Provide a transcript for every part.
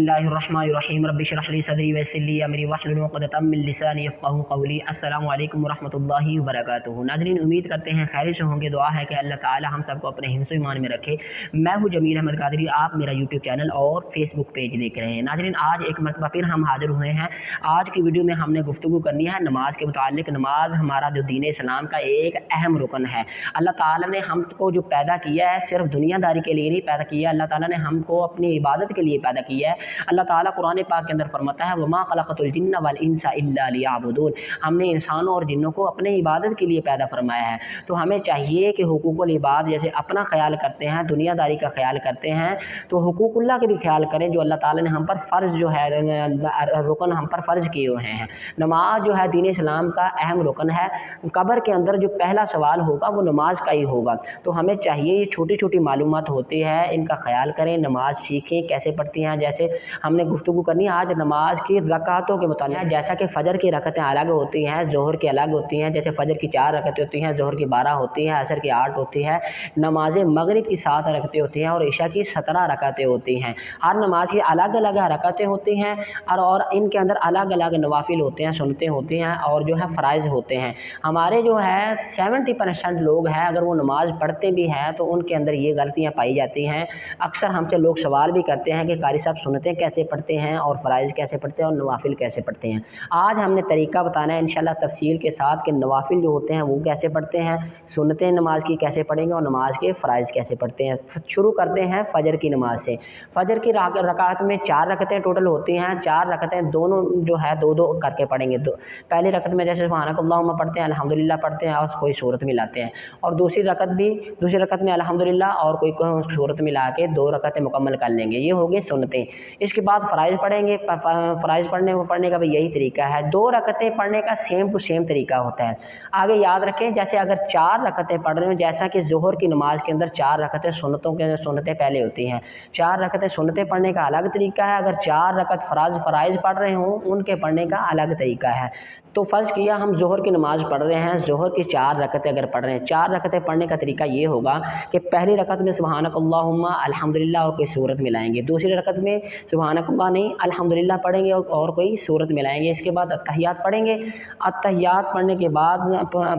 बिस्मिल्लाहिर्रहमानिर्रहीम रब्बि इश्रह ली सदरी वयस्सिर ली अमरी वहलुल उक़दतम मिन लिसानी यफ़क़हू क़ौली। अस्सलामु अलैकुम वरहमतुल्लाहि वबरकातुहू। नाज़रीन, उम्मीद करते हैं खैर से होंगे। दुआ है कि अल्लाह ताला हम सबको अपने हिफ्ज़ ईमान में रखे। मैं हूँ जमील अहमद कादरी, आप मेरा यूट्यूब चैनल और फेसबुक पेज देख रहे हैं। नाज़रीन, आज एक मरतबा फिर हम हाज़िर हुए हैं। आज की वीडियो में हमने गुफ्तगू करनी है नमाज के मुतालिक। नमाज हमारा जो दीन इस्लाम का एक अहम रुकन है। अल्लाह ताला ने हमको जो पैदा किया है सिर्फ दुनियादारी के लिए नहीं पैदा किया, अल्लाह ताला ने हमको अपनी इबादत के लिए पैदा किया है। अल्लाह ताला कुरान पाक के अंदर फरमाता है वमा खलक़तुल जिन्ना वल इंसा इल्ला लियअबुदून। हमने इंसानों और जिन्नों को अपने इबादत के लिए पैदा फरमाया है। तो हमें चाहिए कि हुकूकुल इबाद जैसे अपना ख्याल करते हैं, दुनियादारी का ख्याल करते हैं, तो हुकूकुल्लाह के भी ख्याल करें जो अल्लाह ताला ने हम पर फ़र्ज़ जो है रुकन हम पर फ़र्ज़ किए हुए हैं। नमाज जो है दीन इस्लाम का अहम रुकन है। कब्र के अंदर जो पहला सवाल होगा वो नमाज का ही होगा। तो हमें चाहिए ये छोटी छोटी मालूमात होती है, इनका ख्याल करें, नमाज सीखें कैसे पढ़ती हैं। जैसे हमने गुफ्तगू करनी है आज नमाज की रकातों के मुताबिक। जैसा कि फ़जर की रकतें अलग होती हैं, ज़ोहर की अलग होती हैं। जैसे फ़जर की 4 रकतें होती हैं, ज़ोहर की 12 होती हैं, असर की 8 होती है, नमाज मगरिब की 7 रकतें होती हैं और इशा की 17 रकतें होती हैं। हर नमाज की अलग अलग रकतें होती हैं और इनके अंदर अलग अलग नवाफिल होते हैं, सुन्नतें होती हैं और जो है फ़राइज़ होते हैं। हमारे जो है 70% लोग हैं अगर वो नमाज़ पढ़ते भी हैं तो उनके अंदर ये गलतियाँ पाई जाती हैं। अक्सर हमसे लोग सवाल भी करते हैं कि कारी साहब सुन्नतें कैसे पढ़ते हैं और फ़राइज़ कैसे पढ़ते हैं और नवाफिल कैसे पढ़ते हैं। आज हमने तरीका बताना है इंशाल्लाह तफसील के साथ कि नवाफिल जो होते हैं वो कैसे पढ़ते हैं, सुन्नतें नमाज की कैसे पढ़ेंगे और नमाज के फ़राइज़ कैसे पढ़ते हैं। शुरू करते हैं फ़जर की नमाज से। फ़जर की रकात में 4 रकतें टोटल होती हैं। 4 रकतें दोनों जो है 2-2 करके पढ़ेंगे। पहली रकत में जैसे सुब्हानकल्लाहुम्मा पढ़ते हैं, अल्हम्दुलिल्लाह पढ़ते हैं और कोई सूरत मिलाते हैं, और दूसरी रकत में अल्हम्दुलिल्लाह और कोई सूरत मिला के 2 रकतें मुकम्मल कर लेंगे। ये हो गई सुन्नतें। इसके बाद फ़राइज़ पढ़ेंगे। फ़राइज़ पढ़ने का भी यही तरीका है। 2 रकतें पढ़ने का सेम टू सेम तरीका होता है। आगे याद रखें, जैसे अगर 4 रकतें पढ़ रहे हो, जैसा कि ज़ोहर की नमाज के अंदर 4 रकतें सुन्नतें पहले होती हैं। 4 रकतें सुन्नतें पढ़ने का अलग तरीका है। अगर 4 रकत फ़राइज़ पढ़ रहे हों उनके पढ़ने का अलग तरीका है। तो फ़र्ज़ किया हम ज़ोहर की नमाज़ पढ़ रहे हैं, ज़ोहर की 4 रकतें अगर पढ़ रहे हैं, 4 रकतें पढ़ने का तरीका ये होगा कि पहली रकत में सुब्हानकल्लाहुम्मा अल्हम्दुलिल्लाह और कोई सूरत मिलाएंगे। दूसरी रकत में सुब्हानकल्लाह नहीं अल्हम्दुलिल्लाह पढ़ेंगे और कोई सूरत मिलाएंगे। इसके बाद अत्तहियात पढ़ेंगे। अत्तहियात पढ़ने के बाद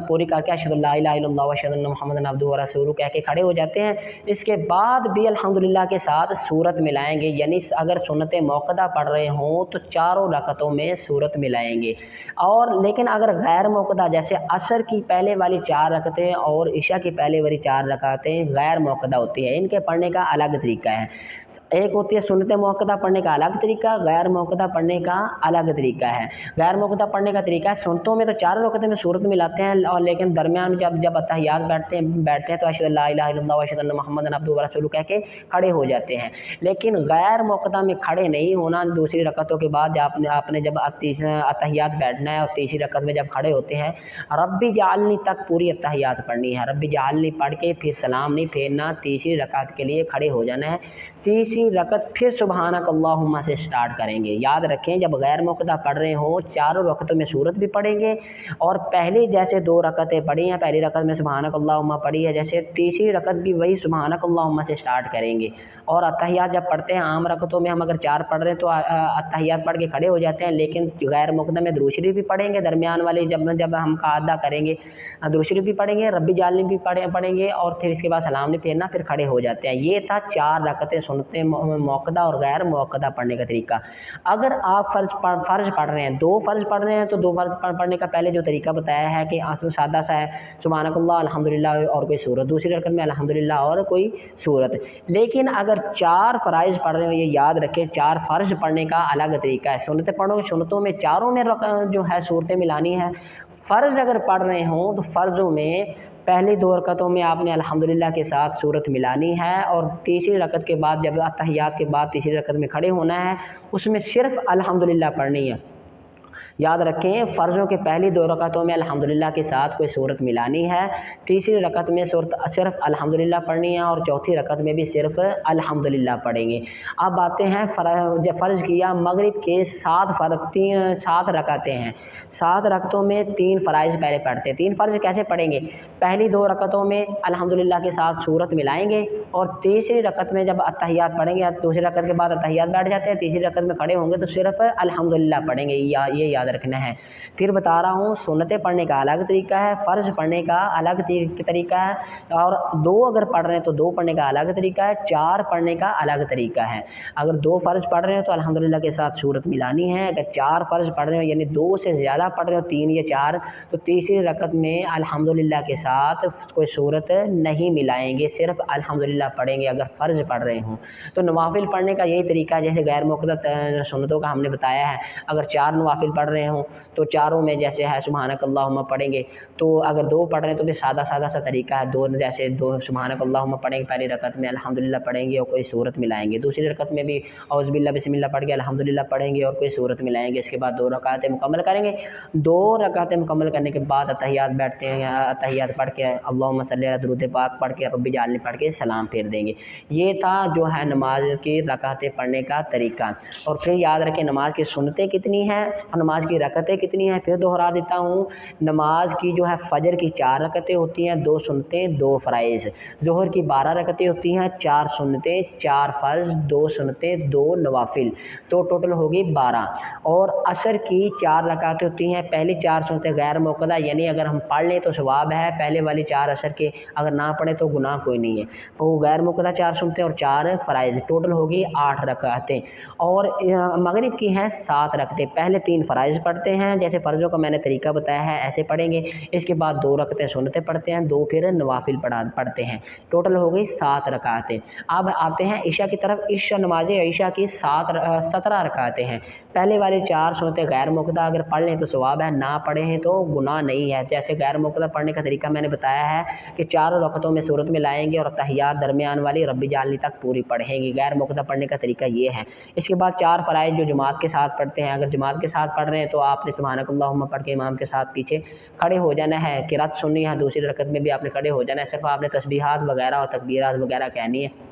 पूरी करके अशहदु अल्ला इलाहा इल्लल्लाह व अशहदु अन्ना मुहम्मदन अब्दुहु व रसूलुहु कह के खड़े हो जाते हैं। इसके बाद भी अल्हम्दुलिल्लाह के साथ सूरत मिलाएंगे, यानी अगर सुन्नतें मौक़दा पढ़ रहे हों तो चारों रकतों में सूरत मिलाएंगे। और लेकिन अगर गैर मौक़दा जैसे असर की पहले वाली 4 रकतें और इशा की पहले वाली 4 रकातें गैर मौक़दा होती है, इनके पढ़ने का अलग तरीका है। एक होती है सुन्नतें मौक़दा पढ़ने का अलग तरीका, गैर मौक़दा पढ़ने का अलग तरीका है। गैर मौक़दा पढ़ने का तरीका है सुन्नतों में तो 4 रकतें में सूरत मिलाते हैं और लेकिन दरमियान में जब अत्तहियात बैठते हैं तो अशहदु अल्ला इलाहा इल्लल्लाह व अशहदु अन्ना मुहम्मदन अब्दुहु व रसूलुहु कह के खड़े हो जाते हैं। लेकिन गैर मौक़दा में खड़े नहीं होना। दूसरी रकतों के बाद आपने जब अत्तहियात बैठना है और तीसरी रकत में जब खड़े होते हैं रब्बी जालनी तक पूरी अत्तहियात पढ़नी है। रब्बी जालनी पढ़ के फिर सलाम नहीं फेरना, तीसरी रकत के लिए खड़े हो जाना है। तीसरी रकत फिर सुब्हानकल्लाहुम्मा से स्टार्ट करेंगे। याद रखें, जब गैर मुक़द्दा पढ़ रहे हो चारों रकतों में सूरत भी पढ़ेंगे और पहले जैसे 2 रकतें पढ़ी हैं, पहली रकत में सुब्हानकल्लाहुम्मा पढ़ी है, जैसे तीसरी रकत भी वही सुब्हानकल्लाहुम्मा से स्टार्ट करेंगे। और अत्तहियात जब पढ़ते हैं आम रकतों में हम अगर 4 पढ़ रहे हैं तो अत्तहियात पढ़ के खड़े हो जाते हैं, लेकिन गैर मुक़द्दा में दुरूद शरीफ भी पढ़ेंगे। दरमियान वाले जब हम कादा करेंगे दुरूद शरीफ भी पढ़ेंगे, रब्बी जालनी भी पढ़ेंगे और फिर इसके बाद सलाम नहीं फेरना, फिर खड़े हो जाते हैं। ये था 4 रकतें सुन्नतें मौक़दा और गैर मौक़दा पढ़ने का तरीका। अगर आप फ़र्ज़ पढ़ रहे हैं, 2 फ़र्ज़ पढ़ रहे हैं तो 2 फ़र्ज़ पढ़ने का पहले जो तरीका बताया है कि सादा सा है, सुब्हानकल्लाह अल्हम्दुलिल्लाह और कोई सूरत, दूसरी रकत में अल्हम्दुलिल्लाह और कोई सूरत। लेकिन अगर 4 फ़राइज़ पढ़ रहे हो, ये याद रखें 4 फ़र्ज़ पढ़ने का अलग तरीका है। सुन्नतें पढ़ोगे, सुन्नतों में चारों में जो है सूरतें मिलानी है। फ़र्ज़ अगर पढ़ रहे हों तो फ़र्ज़ों में पहली 2 रकतों में आपने अल्हम्दुलिल्लाह के साथ सूरत मिलानी है और तीसरी रकत के बाद जब अत्तहियात के बाद तीसरी रकत में खड़े होना है उसमें सिर्फ अल्हम्दुलिल्लाह पढ़नी है। याद रखें, फ़र्ज़ों के पहली 2 रकातों में अल्हम्दुलिल्लाह के साथ कोई सूरत मिलानी है, तीसरी रकत में सूरत सिर्फ अल्हम्दुलिल्लाह पढ़नी है और चौथी रकत में भी सिर्फ अल्हम्दुलिल्लाह पढ़ेंगे। अब आते हैं जब फ़र्ज़ किया मगरिब के 7 रकातें हैं, 7 रकतों में 3 फ़राइज़ पहले पढ़ते हैं। 3 फ़र्ज़ कैसे पढ़ेंगे? पहली 2 रकतों में अल्हम्दुलिल्लाह के साथ सूरत मिलाएंगे और तीसरी रकत में जब अत्तहियात पढ़ेंगे, दूसरी रकत के बाद अत्तहियात बैठ जाते हैं, तीसरी रकत में खड़े होंगे तो सिर्फ अल्हम्दुलिल्लाह पढ़ेंगे, ये याद रखना है। फिर बता रहा हूँ, सुन्नतें पढ़ने का अलग तरीका है, फ़र्ज़ पढ़ने का अलग तरीका है, और 2 अगर पढ़ रहे हैं तो 2 पढ़ने का अलग तरीका है, 4 पढ़ने का अलग तरीका है। अगर 2 फ़र्ज़ पढ़ रहे हो तो अल्हम्दुलिल्लाह के साथ सूरत मिलानी है, अगर 4 फ़र्ज़ पढ़ रहे हो यानी 2 से ज़्यादा पढ़ रहे हो, 3 या 4, तो तीसरी रकत में अल्हम्दुलिल्लाह के साथ कोई सूरत नहीं मिलाएंगे, सिर्फ अल्हम्दुलिल्लाह पढ़ेंगे अगर फ़र्ज़ पढ़ रहे हों। तो नवाफिल पढ़ने का यही तरीका है, जैसे गैर मुक़द्दर सुन्नतों का हमने बताया है। अगर 4 नवाफिल पढ़ रहे हों तो चारों में जैसे है सुबहानक अल्लाहुम्मा पढ़ेंगे, तो अगर 2 पढ़ रहे हैं तो भी सादा सा तरीका है, 2 जैसे 2 सुबहानक अल्लाहुम्मा पढ़ेंगे, पहली रकत में अल्हम्दुलिल्लाह पढ़ेंगे और कोई सूरत मिलाएंगे, दूसरी रकत में भी औज़ु बिल्लाह बिस्मिल्लाह पढ़ के अल्हम्दुलिल्लाह पढ़ेंगे और कोई सूरत मिलाएंगे। इसके बाद 2 रकातें मुकम्मल करेंगे। 2 रकातें मुकम्मल करने के बाद अत्तहियात बैठते हैं, अत्तहियात पढ़ के अल्लाहुम्मा सल्ली अला दुरूद पाक पढ़ के रब्बी जालनी पढ़ के सलाम फेर देंगे। ये था जो है नमाज की रकातें पढ़ने का तरीका। और फिर याद रखें, नमाज की सुन्नतें कितनी हैं और नमाज की रकतें कितनी हैं, फिर दोहरा देता हूँ। नमाज की जो है फ़जर की 4 रकतें होती हैं, 2 सुन्नतें 2 फ़राइज़। ज़ोहर की 12 रकतें होती हैं, 4 सुन्नतें 4 फ़र्ज़ 2 सुन्नतें 2 नवाफिल, तो टोटल होगी 12। और असर की 4 रकातें होती हैं, पहली 4 सुन्नतें गैर मुक़द्दा, यानी अगर हम पढ़ लें तो सवाब है, पहले वाली 4 असर के, अगर ना पढ़े तो गुनाह कोई नहीं है। तो गैर मुक़द्दा 4 सुन्नतें और 4 फ़राइज़, टोटल होगी 8 रकातें। और मगरिब की हैं 7 रकतें, पहले 3 फ़राइज़ पढ़ते हैं, जैसे फ़र्ज़ों का मैंने तरीका बताया है ऐसे पढ़ेंगे। इसके बाद 2 रकतें सुन्नतें पढ़ते हैं, 2 फिर नवाफिल पढ़ते हैं, टोटल हो गई 7 रकातें। अब आते हैं ईशा की तरफ। नमाज ईशा की 17 रकातें हैं, पहले वाली 4 सुन्नतें गैर मुक़द्दा, अगर पढ़ लें तो सवाब है, ना पढ़े हैं तो गुनाह नहीं है। जैसे गैर मुक़द्दा पढ़ने का तरीका मैंने बताया है कि 4 रकतों में सूरत में लाएंगे और तहियात दरमियान वाली रब्बी जालनी तक पूरी पढ़ेंगे। गैर मुक़द्दा पढ़ने का तरीका ये है। इसके बाद 4 फ़राइज़ जो जमात के साथ पढ़ते हैं, अगर जमात के साथ पढ़ रहे हैं तो आपने सुबहानक अल्लाहुम्मा पढ़ के इमाम के साथ पीछे खड़े हो जाना है, क़िरात सुननी है, दूसरी रकत में भी आपने खड़े हो जाना है, सिर्फ आपने तस्बीहात वगैरह और तकबीरात वगैरह कहनी है।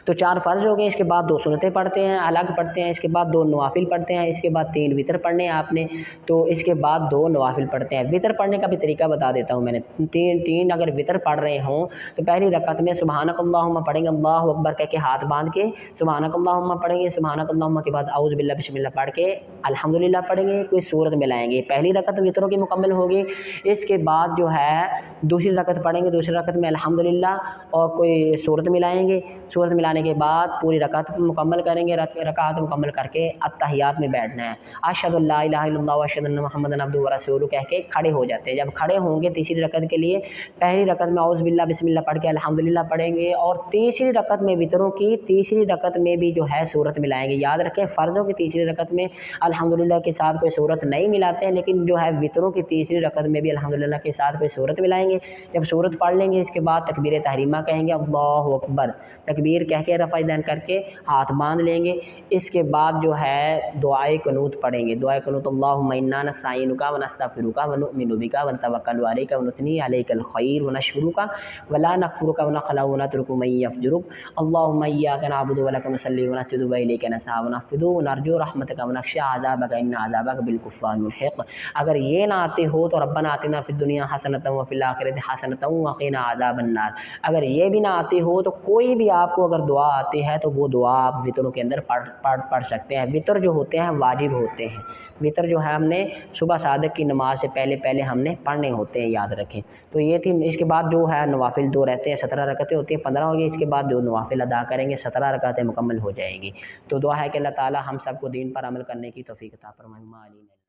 तो 4 फ़र्ज़ हो गए। इसके बाद 2 सुन्नतें पढ़ते हैं, अलग पढ़ते हैं, इसके बाद 2 नवाफिल पढ़ते हैं, इसके बाद 3 वितर पढ़ने हैं आपने, तो इसके बाद 2 नवाफिल पढ़ते हैं। वितर पढ़ने का भी तरीका बता देता हूँ मैंने। 3 अगर वितर पढ़ रहे हों तो पहली रकत में सुबहानक अल्लाहुम्मा पढ़ेंगे, अल्लाहु अकबर कह के हाथ बांध के सुबहानक अल्लाहुम्मा पढ़ेंगे, सुबहानक अल्लाहुम्मा के बाद औज़ु बिल्लाह बिस्मिल्लाह पढ़ के अल्हम्दुलिल्लाह पढ़ेंगे, कोई सूरत मिलाएंगे। पहली रकत वितरों की मुकम्मल होगी। इसके बाद जो है दूसरी रकत पढ़ेंगे, दूसरी रकत में अल्हम्दुलिल्लाह और कोई सूरत मिलाएंगे। सूरत मिलाने के बाद पूरी रकात मुकम्मल करेंगे, रकात मुकम्मल करके अत्तहियात में बैठना है। अशहदु अल्ला इलाहा इल्लल्लाह व अशहदु अन्ना मुहम्मदन अब्दुहु व रसूलुहु कह के खड़े हो जाते हैं। जब खड़े होंगे तीसरी रकत के लिए, पहली रकत में औज़ु बिल्लाह बिस्मिल्लाह पढ़ के अल्हम्दुलिल्लाह पढ़ेंगे और तीसरी रकत में वितरों की तीसरी रकत में भी जो है सूरत मिलाएंगे। याद रखें, फ़र्ज़ों की तीसरी रकत में अल्हम्दुलिल्लाह के साथ कोई सूरत नहीं मिलाते हैं, लेकिन जो है वितरों की तीसरी रकत में भी अल्हम्दुलिल्लाह के साथ कोई सूरत मिलाएंगे। जब सूरत पढ़ लेंगे इसके बाद तकबीर तहरीमा कहेंगे, अल्लाहु अकबर तकबीर कह के रफ़ा दैन करके हाथ बांध लेंगे। इसके बाद जो है दुआए क़ुनूत पढ़ेंगे। दुआए क़ुनूत, अल्लाहुम्मा इन्ना नस्तईनुका व नस्तग़फिरुका व नुअमिनु बिका व नतवक्कलु अलैका व नुथनी अलैकल खैर व नशकुरुका व ला नकफुरुका व नखलउ व नतरुकु मन यफजुरुक, अल्लाहुम्मा इय्याका नअबुदु व लका नसल्ली व नसजुदु व इलैका नसअ व नहफिदु व नरजू रहमतका व नख्शा अज़ाबका इन्ना अज़ाबका बिल कुफ़्फ़ारि मुल्हिक़। अगर ये ना आते हो तो रब्बना आतिना फ़िद दुनिया हसनतन व फ़िल आखिरति हसनतन व क़िना अज़ाबन नार। अगर ये भी ना आते हो तो कोई भी आपको अगर दुआ आती है तो वो दुआ आप वितरों के अंदर पढ़ सकते हैं। वितर जो होते हैं वाजिब होते हैं। वितर जो है हमने सुबह सादक की नमाज से पहले हमने पढ़ने होते हैं, याद रखें। तो ये थी। इसके बाद जो है नवाफिल 2 रहते हैं, 17 रकतें होती हैं, 15 हो गई। इसके बाद जो नवाफिल अदा करेंगे 17 रकतें मुकम्मल हो जाएगी। तो दुआ है कि अल्लाह ताला हम सबको दीन पर अमल करने की तौफीक अता फरमाए।